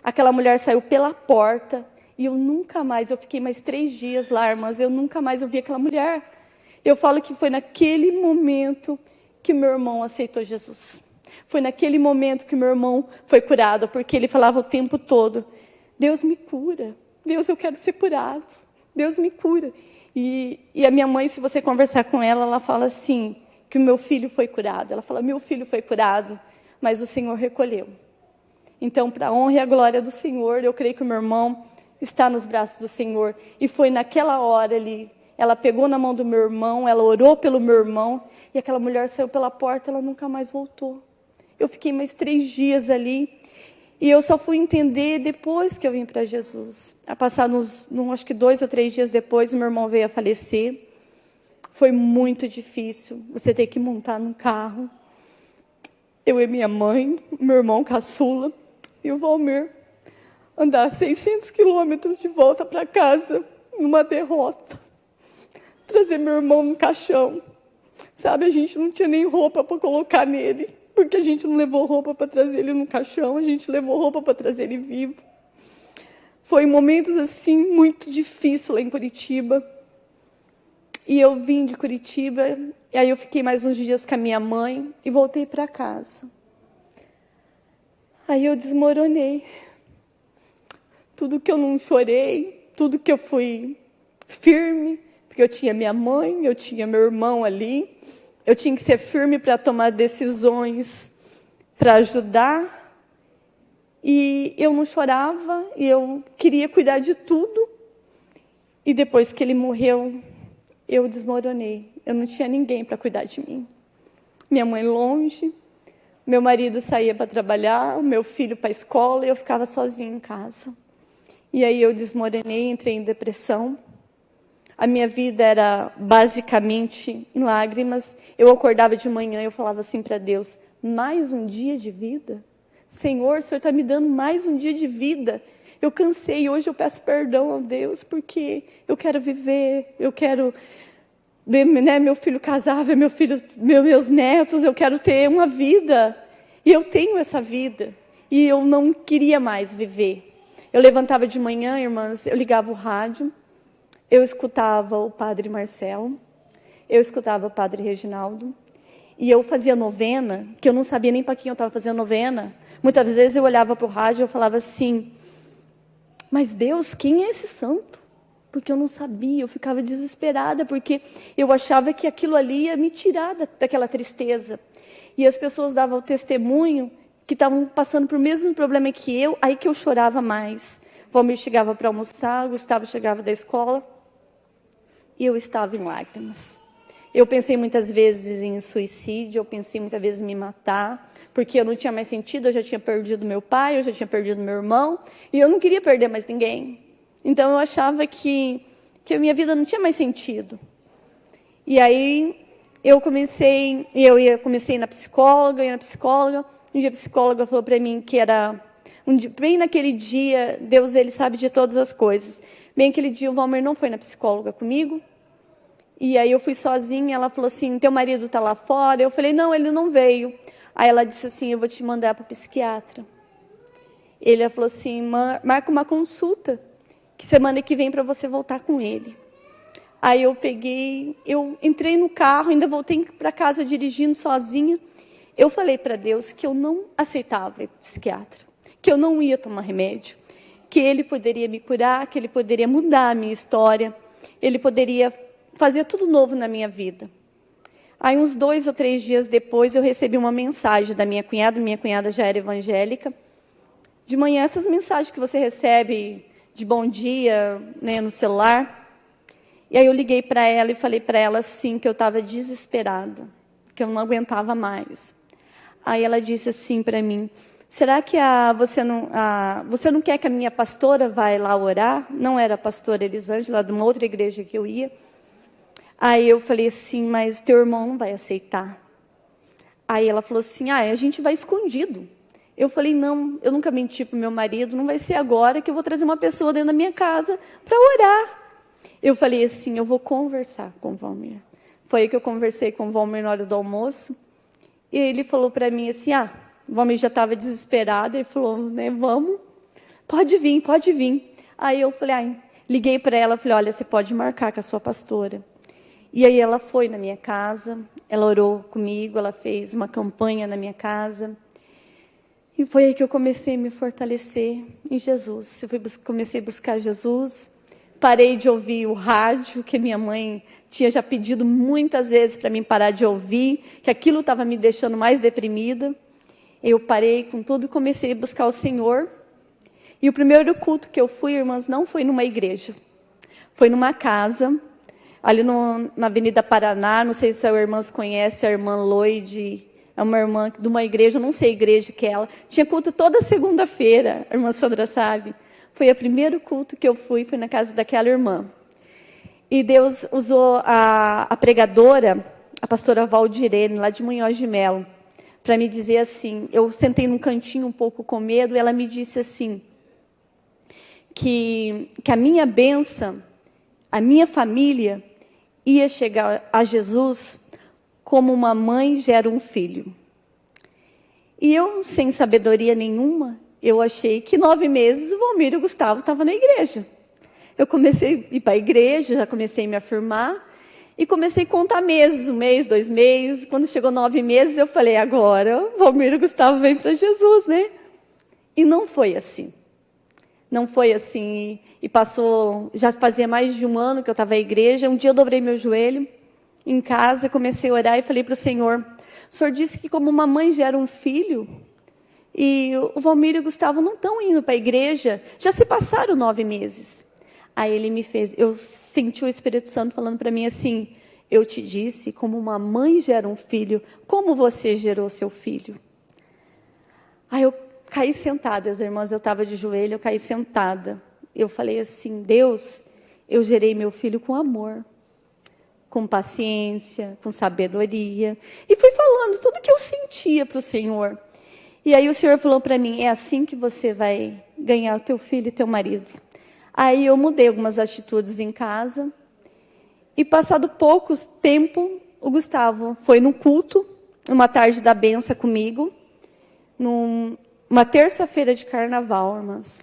aquela mulher saiu pela porta e eu nunca mais, eu fiquei mais 3 dias lá, irmãs, eu nunca mais ouvi aquela mulher. Eu falo que foi naquele momento que meu irmão aceitou Jesus. Foi naquele momento que meu irmão foi curado, porque ele falava o tempo todo, Deus me cura, Deus, eu quero ser curado. Deus me cura. E a minha mãe, se você conversar com ela, ela fala assim, que o meu filho foi curado. Ela fala, meu filho foi curado, mas o Senhor recolheu. Então, para a honra e a glória do Senhor, eu creio que o meu irmão está nos braços do Senhor. E foi naquela hora ali, ela pegou na mão do meu irmão, ela orou pelo meu irmão, e aquela mulher saiu pela porta, ela nunca mais voltou. Eu fiquei mais 3 dias ali, e eu só fui entender depois que eu vim para Jesus. A passar acho que 2 ou 3 dias depois, meu irmão veio a falecer. Foi muito difícil, você ter que montar num carro. Eu e minha mãe, meu irmão caçula e o Valmir, andar 600 quilômetros de volta para casa, numa derrota. Trazer meu irmão no caixão. Sabe, a gente não tinha nem roupa para colocar nele, porque a gente não levou roupa para trazer ele no caixão, a gente levou roupa para trazer ele vivo. Foi momentos assim, muito difíceis lá em Curitiba. E eu vim de Curitiba, e aí eu fiquei mais uns dias com a minha mãe e voltei para casa. Aí eu desmoronei. Tudo que eu não chorei, tudo que eu fui firme, porque eu tinha minha mãe, eu tinha meu irmão ali, eu tinha que ser firme para tomar decisões, para ajudar. E eu não chorava, e eu queria cuidar de tudo. E depois que ele morreu, eu desmoronei. Eu não tinha ninguém para cuidar de mim. Minha mãe longe, meu marido saía para trabalhar, o meu filho para a escola, e eu ficava sozinha em casa. E aí eu desmoronei, entrei em depressão. A minha vida era basicamente em lágrimas. Eu acordava de manhã e eu falava assim para Deus, mais um dia de vida? Senhor, o Senhor está me dando mais um dia de vida. Eu cansei, hoje eu peço perdão a Deus, porque eu quero viver, eu quero ver, né, meu filho casar, ver meus netos, eu quero ter uma vida. E eu tenho essa vida. E eu não queria mais viver. Eu levantava de manhã, irmãs, eu ligava o rádio, eu escutava o Padre Marcelo, eu escutava o Padre Reginaldo, e eu fazia novena, que eu não sabia nem para quem eu estava fazendo novena. Muitas vezes eu olhava para o rádio e eu falava assim, mas Deus, quem é esse santo? Porque eu não sabia, eu ficava desesperada, porque eu achava que aquilo ali ia me tirar daquela tristeza. E as pessoas davam o testemunho que estavam passando por mesmo problema que eu, aí que eu chorava mais. Valmir chegava para almoçar, Gustavo chegava da escola, e eu estava em lágrimas. Eu pensei muitas vezes em suicídio, eu pensei muitas vezes em me matar, porque eu não tinha mais sentido, eu já tinha perdido meu pai, eu já tinha perdido meu irmão, e eu não queria perder mais ninguém. Então eu achava que a minha vida não tinha mais sentido. E aí eu comecei na psicóloga, um dia a psicóloga falou para mim que era, bem naquele dia, Deus ele sabe de todas as coisas, bem aquele dia o Valmir não foi na psicóloga comigo, e aí eu fui sozinha, ela falou assim, teu marido está lá fora? Eu falei, não, ele não veio. Aí ela disse assim, eu vou te mandar para o psiquiatra. Ele falou assim, marca uma consulta, que semana que vem para você voltar com ele. Aí eu entrei no carro, ainda voltei para casa dirigindo sozinha. Eu falei para Deus que eu não aceitava ir para o psiquiatra, que eu não ia tomar remédio, que ele poderia me curar, que ele poderia mudar a minha história, ele poderia fazer tudo novo na minha vida. Aí, uns 2 ou 3 dias depois, eu recebi uma mensagem da minha cunhada já era evangélica. De manhã, essas mensagens que você recebe de bom dia, né, no celular. E aí eu liguei para ela e falei para ela assim, que eu estava desesperada, que eu não aguentava mais. Aí ela disse assim para mim, será que você não quer que a minha pastora vá lá orar? Não era a pastora Elisângela, de uma outra igreja que eu ia. Aí eu falei assim, mas teu irmão não vai aceitar. Aí ela falou assim, a gente vai escondido. Eu falei, não, eu nunca menti para o meu marido, não vai ser agora que eu vou trazer uma pessoa dentro da minha casa para orar. Eu falei assim, eu vou conversar com o Valmir. Foi aí que eu conversei com o Valmir na hora do almoço. E ele falou para mim assim, o Valmir já estava desesperado, ele falou, né, vamos, pode vir. Aí eu falei, liguei para ela, falei, olha, você pode marcar com a sua pastora. E aí ela foi na minha casa, ela orou comigo, ela fez uma campanha na minha casa. E foi aí que eu comecei a me fortalecer em Jesus. Comecei a buscar Jesus. Parei de ouvir o rádio, que minha mãe tinha já pedido muitas vezes para mim parar de ouvir, que aquilo estava me deixando mais deprimida. Eu parei com tudo e comecei a buscar o Senhor. E o primeiro culto que eu fui, irmãs, não foi numa igreja. Foi numa casa, ali na Avenida Paraná. Não sei se as irmãs conhecem a irmã Loide. É uma irmã de uma igreja, eu não sei a igreja que é ela. Tinha culto toda segunda-feira, a irmã Sandra sabe. Foi o primeiro culto que eu fui, foi na casa daquela irmã. E Deus usou a pregadora, a pastora Valdirene, lá de Munhoz de Melo, para me dizer assim, eu sentei num cantinho um pouco com medo, e ela me disse assim, que a minha bênção, a minha família ia chegar a Jesus como uma mãe gera um filho. E eu, sem sabedoria nenhuma, eu achei que 9 meses o Valmir e o Gustavo estavam na igreja. Eu comecei a ir para a igreja, já comecei a me afirmar, e comecei a contar meses, 1 mês, 2 meses. Quando chegou 9 meses, eu falei, agora o Valmir e o Gustavo vêm para Jesus, né? E não foi assim. Não foi assim. E passou, já fazia mais de 1 ano que eu estava na igreja. Um dia eu dobrei meu joelho em casa, comecei a orar e falei para o Senhor disse que como uma mãe gera um filho, e o Valmir e o Gustavo não estão indo para a igreja, já se passaram 9 meses. Aí ele me fez, eu senti o Espírito Santo falando para mim assim, eu te disse, como uma mãe gera um filho, como você gerou seu filho? Aí eu caí sentada, as irmãs, eu estava de joelho, eu caí sentada. Eu falei assim, Deus, eu gerei meu filho com amor, com paciência, com sabedoria. E fui falando tudo que eu sentia para o Senhor. E aí o Senhor falou para mim, é assim que você vai ganhar o teu filho e teu marido. Aí eu mudei algumas atitudes em casa. E passado pouco tempo, o Gustavo foi no culto, uma tarde da benção comigo, numa terça-feira de carnaval, irmãs.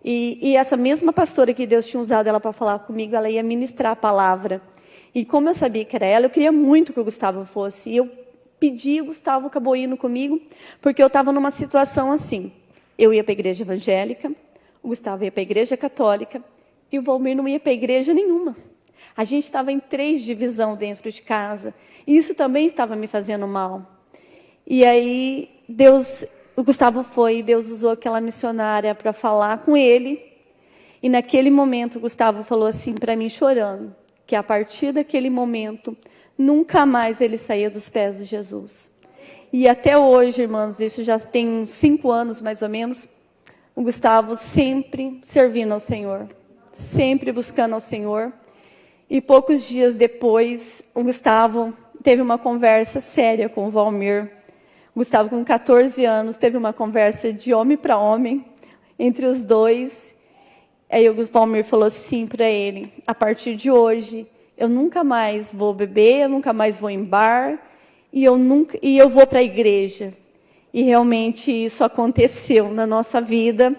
E essa mesma pastora que Deus tinha usado ela para falar comigo, ela ia ministrar a palavra. E como eu sabia que era ela, eu queria muito que o Gustavo fosse. E eu pedi, o Gustavo acabou indo comigo, porque eu estava numa situação assim. Eu ia para a igreja evangélica, o Gustavo ia para a igreja católica, e o Valmir não ia para a igreja nenhuma. A gente estava em 3 divisões dentro de casa. E isso também estava me fazendo mal. E aí, o Gustavo foi, Deus usou aquela missionária para falar com ele. E naquele momento, o Gustavo falou assim para mim, chorando, que a partir daquele momento, nunca mais ele saía dos pés de Jesus. E até hoje, irmãos, isso já tem uns 5 anos mais ou menos, o Gustavo sempre servindo ao Senhor, sempre buscando ao Senhor. E poucos dias depois, o Gustavo teve uma conversa séria com o Valmir. O Gustavo, com 14 anos, teve uma conversa de homem para homem, entre os dois. Aí o Valmir falou assim para ele, a partir de hoje, eu nunca mais vou beber, eu nunca mais vou em bar, e eu vou para a igreja. E realmente isso aconteceu na nossa vida.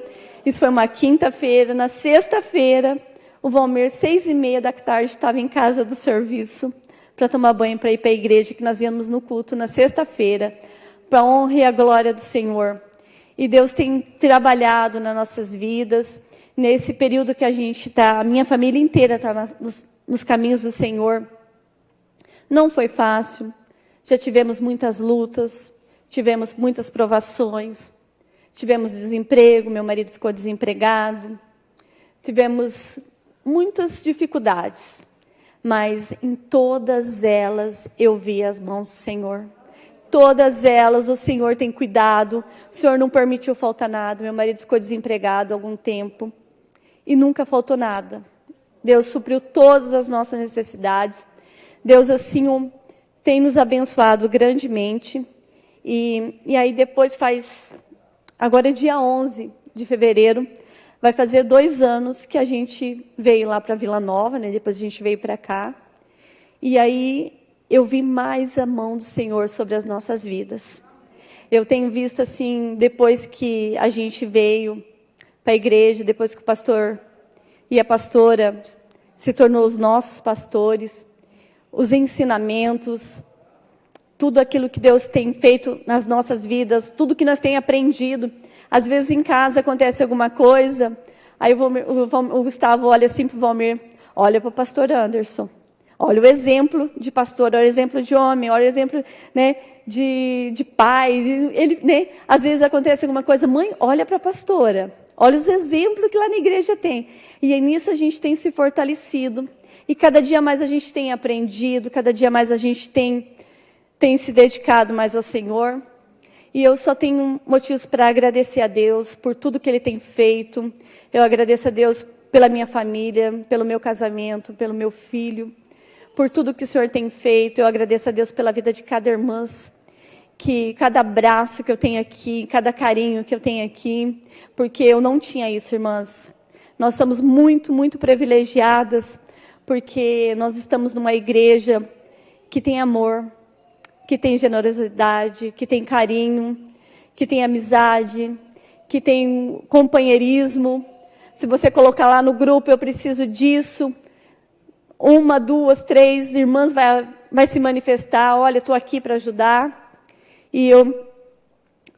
Isso foi uma quinta-feira. Na sexta-feira, o Valmir, 6h30 da tarde, estava em casa do serviço para tomar banho, para ir para a igreja, que nós íamos no culto na sexta-feira, para a honra e a glória do Senhor. E Deus tem trabalhado nas nossas vidas. Nesse período que a gente está, a minha família inteira está nos caminhos do Senhor. Não foi fácil, já tivemos muitas lutas, tivemos muitas provações, tivemos desemprego, meu marido ficou desempregado, tivemos muitas dificuldades, mas em todas elas eu vi as mãos do Senhor. Todas elas o Senhor tem cuidado, o Senhor não permitiu faltar nada, meu marido ficou desempregado há algum tempo, e nunca faltou nada. Deus supriu todas as nossas necessidades. Deus, assim, tem nos abençoado grandemente. E aí depois agora é dia 11 de fevereiro, vai fazer 2 anos que a gente veio lá para Vila Nova, né? Depois a gente veio para cá. E aí eu vi mais a mão do Senhor sobre as nossas vidas. Eu tenho visto, assim, depois que a gente veio para a igreja, depois que o pastor e a pastora se tornou os nossos pastores, os ensinamentos, tudo aquilo que Deus tem feito nas nossas vidas, tudo que nós temos aprendido. Às vezes em casa acontece alguma coisa, aí o Gustavo olha assim para o Valmir, olha para o pastor Anderson, olha o exemplo de pastor, olha o exemplo de homem, olha o exemplo, né, de pai. Ele, né, às vezes acontece alguma coisa, mãe, olha para a pastora, olha os exemplos que lá na igreja tem. E nisso a gente tem se fortalecido. E cada dia mais a gente tem aprendido, cada dia mais a gente tem se dedicado mais ao Senhor. E eu só tenho motivos para agradecer a Deus por tudo que Ele tem feito. Eu agradeço a Deus pela minha família, pelo meu casamento, pelo meu filho, por tudo que o Senhor tem feito. Eu agradeço a Deus pela vida de cada irmã, que cada abraço que eu tenho aqui, cada carinho que eu tenho aqui, porque eu não tinha isso, irmãs. Nós somos muito, muito privilegiadas, porque nós estamos numa igreja que tem amor, que tem generosidade, que tem carinho, que tem amizade, que tem companheirismo. Se você colocar lá no grupo, eu preciso disso, 1, 2, 3 irmãs vai se manifestar, olha, estou aqui para ajudar. E eu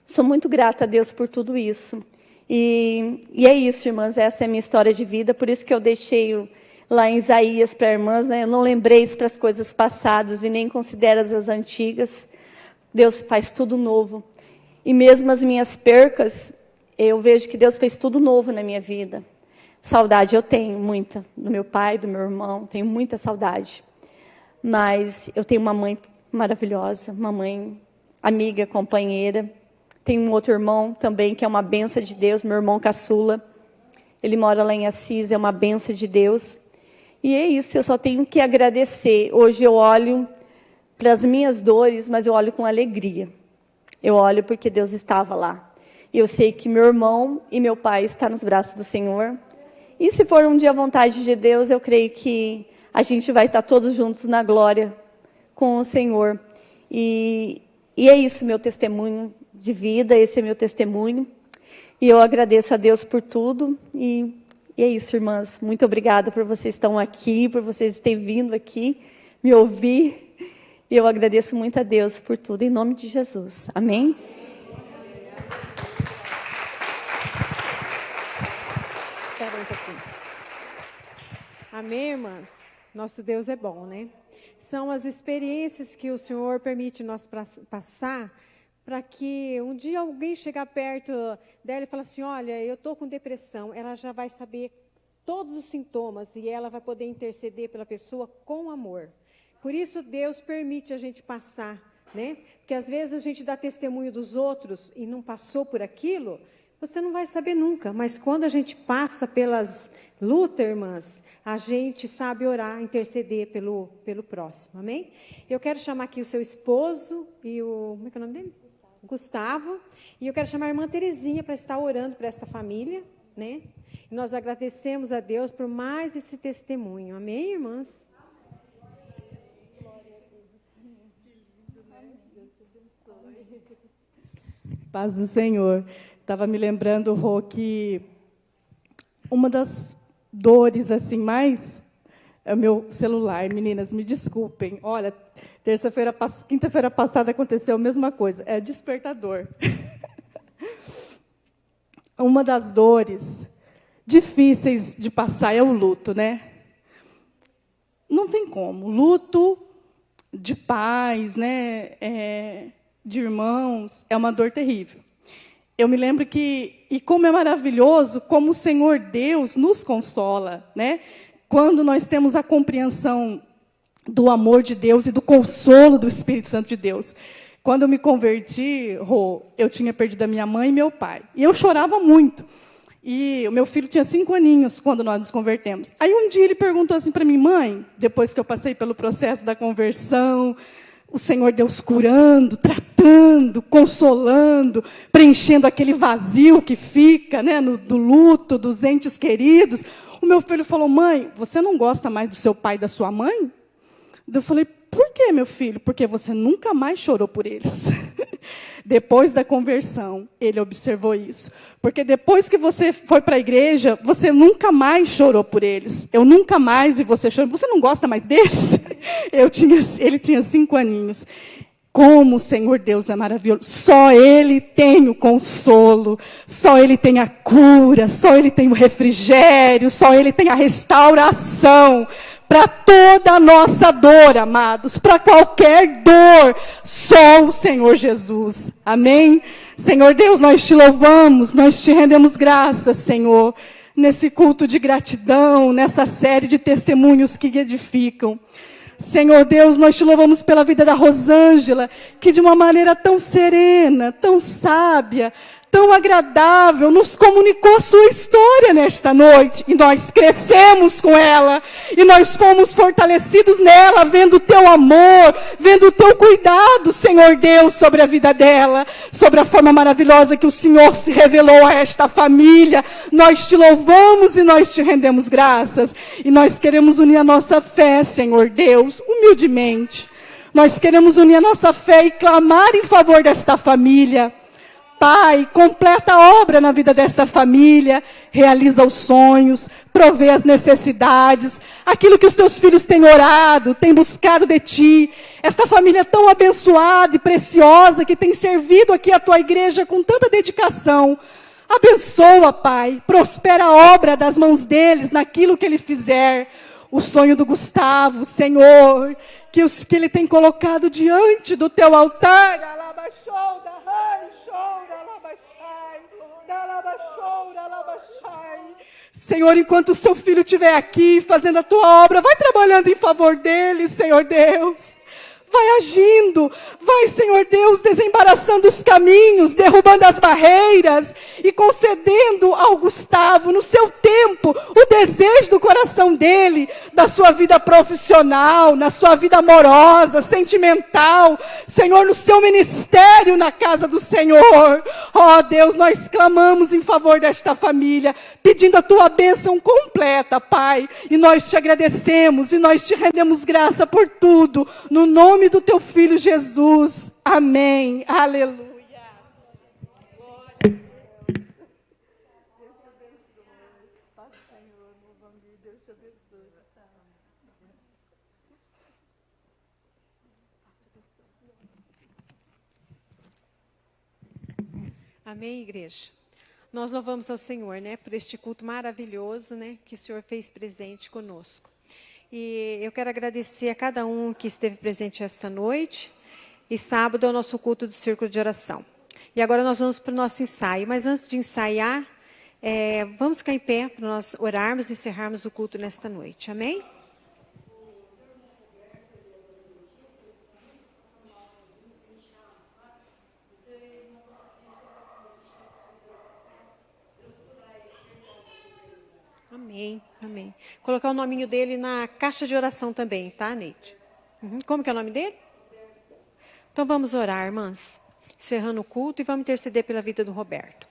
sou muito grata a Deus por tudo isso. E é isso, irmãs, essa é a minha história de vida, por isso que eu deixei lá em Isaías para irmãs, né? Eu não lembrei para as coisas passadas e nem considero as antigas. Deus faz tudo novo. E mesmo as minhas percas, eu vejo que Deus fez tudo novo na minha vida. Saudade eu tenho muita, do meu pai, do meu irmão, tenho muita saudade. Mas eu tenho uma mãe maravilhosa, uma mãe amiga, companheira. Tenho um outro irmão também, que é uma bênção de Deus, meu irmão caçula. Ele mora lá em Assis, é uma bênção de Deus. E é isso, eu só tenho que agradecer. Hoje eu olho para as minhas dores, mas eu olho com alegria. Eu olho porque Deus estava lá. E eu sei que meu irmão e meu pai estão nos braços do Senhor. E se for um dia a vontade de Deus, eu creio que a gente vai estar todos juntos na glória com o Senhor. E é isso, meu testemunho de vida, esse é meu testemunho. E eu agradeço a Deus por tudo. E é isso, irmãs. Muito obrigada por vocês estarem aqui, por vocês terem vindo aqui me ouvir. E eu agradeço muito a Deus por tudo, em nome de Jesus. Amém? Espera um pouquinho. Amém, irmãs? Nosso Deus é bom, né? São as experiências que o Senhor permite nós passar, para que um dia alguém chegar perto dela e falar assim, olha, eu estou com depressão, ela já vai saber todos os sintomas e ela vai poder interceder pela pessoa com amor. Por isso Deus permite a gente passar, né? Porque às vezes a gente dá testemunho dos outros e não passou por aquilo, você não vai saber nunca. Mas quando a gente passa pelas lutas, irmãs, a gente sabe orar, interceder pelo próximo, amém? Eu quero chamar aqui o seu esposo e o... Como é que é o nome dele? Gustavo, e eu quero chamar a irmã Terezinha para estar orando para esta família, né? E nós agradecemos a Deus por mais esse testemunho. Amém, irmãs? Paz do Senhor. Estava me lembrando, Rô, que uma das dores assim mais é o meu celular. Meninas, me desculpem. Olha, quinta-feira passada aconteceu a mesma coisa. É despertador. Uma das dores difíceis de passar é o luto, né? Não tem como. Luto de pais, né? De irmãos, é uma dor terrível. Eu me lembro que, e como é maravilhoso, como o Senhor Deus nos consola, né? Quando nós temos a compreensão do amor de Deus e do consolo do Espírito Santo de Deus. Quando eu me converti, Rô, eu tinha perdido a minha mãe e meu pai. E eu chorava muito. E o meu filho tinha 5 aninhos quando nós nos convertemos. Aí um dia ele perguntou assim para mim, mãe, depois que eu passei pelo processo da conversão, o Senhor Deus curando, tratando, consolando, preenchendo aquele vazio que fica, né, do luto, dos entes queridos. O meu filho falou, mãe, você não gosta mais do seu pai e da sua mãe? Eu falei, por quê, meu filho? Porque você nunca mais chorou por eles. Depois da conversão, ele observou isso. Porque depois que você foi para a igreja, você nunca mais chorou por eles. Eu nunca mais vi você chorando. Você não gosta mais deles? Ele tinha 5 aninhos. Como o Senhor Deus é maravilhoso. Só Ele tem o consolo, só Ele tem a cura, só Ele tem o refrigério, só Ele tem a restauração para toda a nossa dor, amados, para qualquer dor, só o Senhor Jesus. Amém? Senhor Deus, nós te louvamos, nós te rendemos graças, Senhor, nesse culto de gratidão, nessa série de testemunhos que edificam. Senhor Deus, nós te louvamos pela vida da Rosângela, que de uma maneira tão serena, tão sábia, tão agradável, nos comunicou a sua história nesta noite. E nós crescemos com ela, e nós fomos fortalecidos nela, vendo o teu amor, vendo o teu cuidado, Senhor Deus, sobre a vida dela, sobre a forma maravilhosa que o Senhor se revelou a esta família. Nós te louvamos e nós te rendemos graças. E nós queremos unir a nossa fé, Senhor Deus, humildemente. Nós queremos unir a nossa fé e clamar em favor desta família. Pai, completa a obra na vida dessa família, realiza os sonhos, provê as necessidades, aquilo que os teus filhos têm orado, têm buscado de ti. Esta família tão abençoada e preciosa que tem servido aqui a tua igreja com tanta dedicação. Abençoa, Pai, prospera a obra das mãos deles naquilo que ele fizer. O sonho do Gustavo, Senhor, que ele tem colocado diante do teu altar. Senhor, enquanto o seu filho estiver aqui fazendo a tua obra, vai trabalhando em favor dele, Senhor Deus. Vai agindo, vai, Senhor Deus, desembaraçando os caminhos, derrubando as barreiras e concedendo ao Gustavo, no seu tempo, o desejo do coração dele, da sua vida profissional, na sua vida amorosa, sentimental, Senhor, no seu ministério na casa do Senhor. Ó Deus, nós clamamos em favor desta família, pedindo a tua bênção completa, Pai, e nós te agradecemos e nós te rendemos graça por tudo, no nome do teu Filho Jesus. Amém. Aleluia. Amém, igreja? Nós louvamos ao Senhor, né, por este culto maravilhoso, né, que o Senhor fez presente conosco. E eu quero agradecer a cada um que esteve presente esta noite. E sábado é o nosso culto do Círculo de Oração. E agora nós vamos para o nosso ensaio. Mas antes de ensaiar, vamos ficar em pé para nós orarmos e encerrarmos o culto nesta noite. Amém? Amém, amém. Colocar o nominho dele na caixa de oração também, tá, Neide? Como que é o nome dele? Então vamos orar, irmãs. Encerrando o culto e vamos interceder pela vida do Roberto.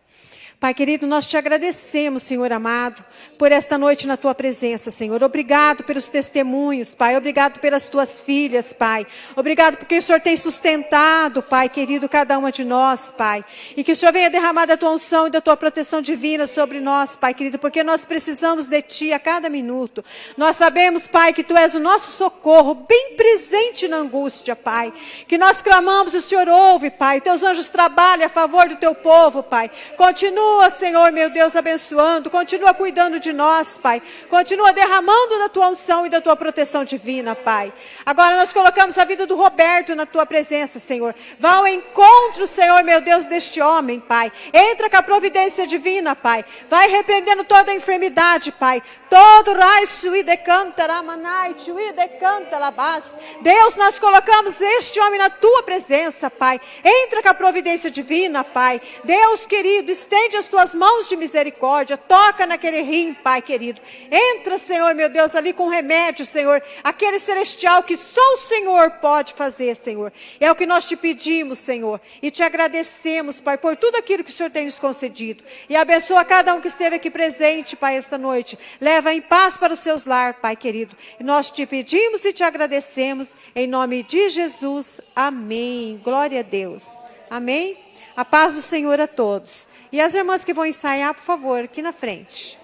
Pai querido, nós te agradecemos, Senhor amado, por esta noite na tua presença, Senhor. Obrigado pelos testemunhos, Pai. Obrigado pelas tuas filhas, Pai. Obrigado porque o Senhor tem sustentado, Pai querido, cada uma de nós, Pai. E que o Senhor venha derramar da tua unção e da tua proteção divina sobre nós, Pai querido, porque nós precisamos de ti a cada minuto. Nós sabemos, Pai, que tu és o nosso socorro, bem presente na angústia, Pai. Que nós clamamos e o Senhor ouve, Pai. Teus anjos trabalham a favor do teu povo, Pai. Continua, Senhor, meu Deus, abençoando, continua cuidando de nós, Pai, continua derramando da tua unção e da tua proteção divina, Pai. Agora nós colocamos a vida do Roberto na tua presença, Senhor. Vá ao encontro, Senhor, meu Deus, deste homem, Pai. Entra com a providência divina, Pai. Vai repreendendo toda a enfermidade, Pai. Todo raiço e decanta, ramanai, e decanta, labás. Deus, nós colocamos este homem na tua presença, Pai. Entra com a providência divina, Pai. Deus querido, estende as tuas mãos de misericórdia, toca naquele rim, Pai querido. Entra, Senhor, meu Deus, ali com remédio, Senhor, aquele celestial que só o Senhor pode fazer, Senhor. É o que nós te pedimos, Senhor, e te agradecemos, Pai, por tudo aquilo que o Senhor tem nos concedido. E abençoa cada um que esteve aqui presente, Pai, esta noite. Leva em paz para os seus lar, Pai querido. E nós te pedimos e te agradecemos, em nome de Jesus. Amém. Glória a Deus. Amém. A paz do Senhor a todos. E as irmãs que vão ensaiar, por favor, aqui na frente.